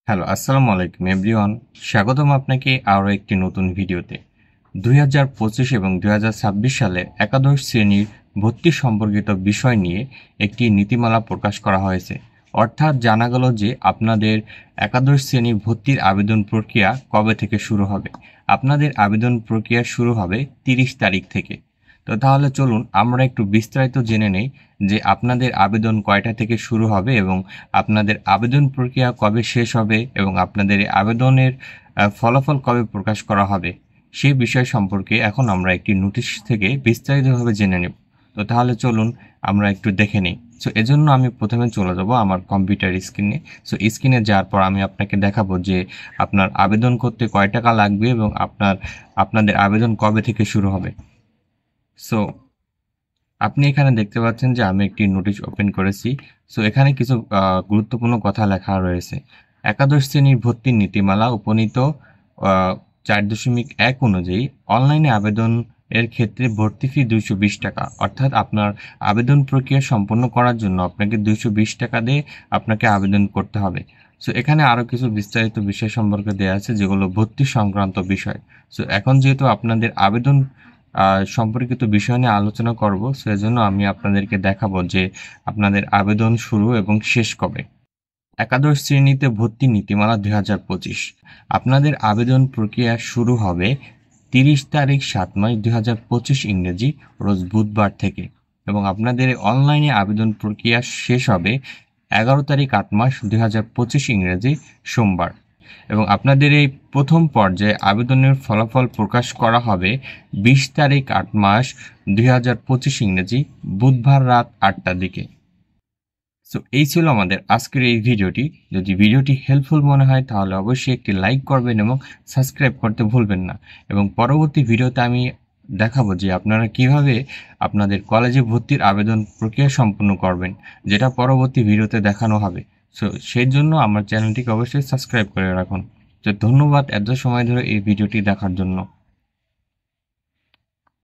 Hello, আসসালামু আলাইকুম everyone. স্বাগতম আপনাকে আরও একটি নতুন ভিডিওতে। 2025 এবং 2026 সালে একাদশ শ্রেণীর ভর্তি সম্পর্কিত বিষয় নিয়ে একটি নীতিমালা প্রকাশ করা হয়েছে। অর্থাৎ জানা গেল যে আপনাদের একাদশ শ্রেণীর ভর্তির আবেদন প্রক্রিয়া কবে থেকে শুরু হবে। আপনাদের আবেদন প্রক্রিয়া শুরু হবে 30 তারিখ থেকে। তো তাহলে চলুন আমরা একটু বিস্তারিত জেনে নেই যে আপনাদের আবেদন কয়টা থেকে শুরু হবে এবং আপনাদের আবেদন প্রক্রিয়া কবে শেষ হবে এবং আপনাদের এই আবেদনের ফলাফল কবে প্রকাশ করা হবে সেই বিষয় সম্পর্কে এখন আমরা একটি নোটিশ থেকে বিস্তারিতভাবে জেনে নেব। তো তাহলে চলুন আমরা একটু দেখে নিই। সো এজন্য আমি প্রথমে চলে যাব আমার কম্পিউটার স্ক্রিনে। সো স্ক্রিনে যাওয়ার পর আমি আপনাকে দেখাবো যে আপনার আবেদন করতে কয় টাকা লাগবে এবং আপনাদের আবেদন কবে থেকে শুরু হবে। সো আপনি এখানে দেখতে পাচ্ছেন যে আমি একটি নোটিশ ওপেন করেছি। সো এখানে কিছু গুরুত্বপূর্ণ কথা লেখা রয়েছে। একাদশ শ্রেণীর ভর্তির নীতিমালা উপনীত 4.1 অনুযায়ী অনলাইনে আবেদন এর ক্ষেত্রে ভর্তি ফি 220 টাকা। অর্থাৎ আপনার আবেদন প্রক্রিয়া সম্পন্ন করার জন্য আপনাকে 220 টাকা দিয়ে আপনাকে আবেদন করতে হবে। সো এখানে আরও কিছু বিস্তারিত বিষয় সম্পর্কে দেওয়া আছে যেগুলো ভর্তি সংক্রান্ত বিষয়। সো এখন যেহেতু আপনাদের আবেদন সম্পর্কিত বিষয় নিয়ে আলোচনা করব, সেজন্য আমি আপনাদেরকে দেখাবো যে আপনাদের আবেদন শুরু এবং শেষ কবে। একাদশ শ্রেণীতে ভর্তি নীতিমালা 2025। আপনাদের আবেদন প্রক্রিয়া শুরু হবে 30 তারিখ 7 মাস 2025 ইংরেজি রোজ বুধবার থেকে এবং আপনাদের অনলাইনে আবেদন প্রক্রিয়া শেষ হবে 11 তারিখ 8 মাস 2025 ইংরেজি সোমবার এবং আপনাদের এই প্রথম পর্যায়ে আবেদনের ফলাফল প্রকাশ করা হবে 20 তারিখ 8 মাস 2025 ইংরেজি বুধবার রাত 8টার দিকে। সো এই ছিল আমাদের আজকের এই ভিডিওটি। যদি ভিডিওটি হেল্পফুল মনে হয় তাহলে অবশ্যই একটি লাইক করবেন এবং সাবস্ক্রাইব করতে ভুলবেন না। এবং পরবর্তী ভিডিওতে আমি দেখাবো যে আপনারা কিভাবে আপনাদের কলেজে ভর্তির আবেদন প্রক্রিয়া সম্পূর্ণ করবেন, যেটা পরবর্তী ভিডিওতে দেখানো হবে। সো সেই জন্য আমার চ্যানেলটিকে অবশ্যই সাবস্ক্রাইব করে রাখুন। তো ধন্যবাদ এত সময় ধরে এই ভিডিওটি দেখার জন্য।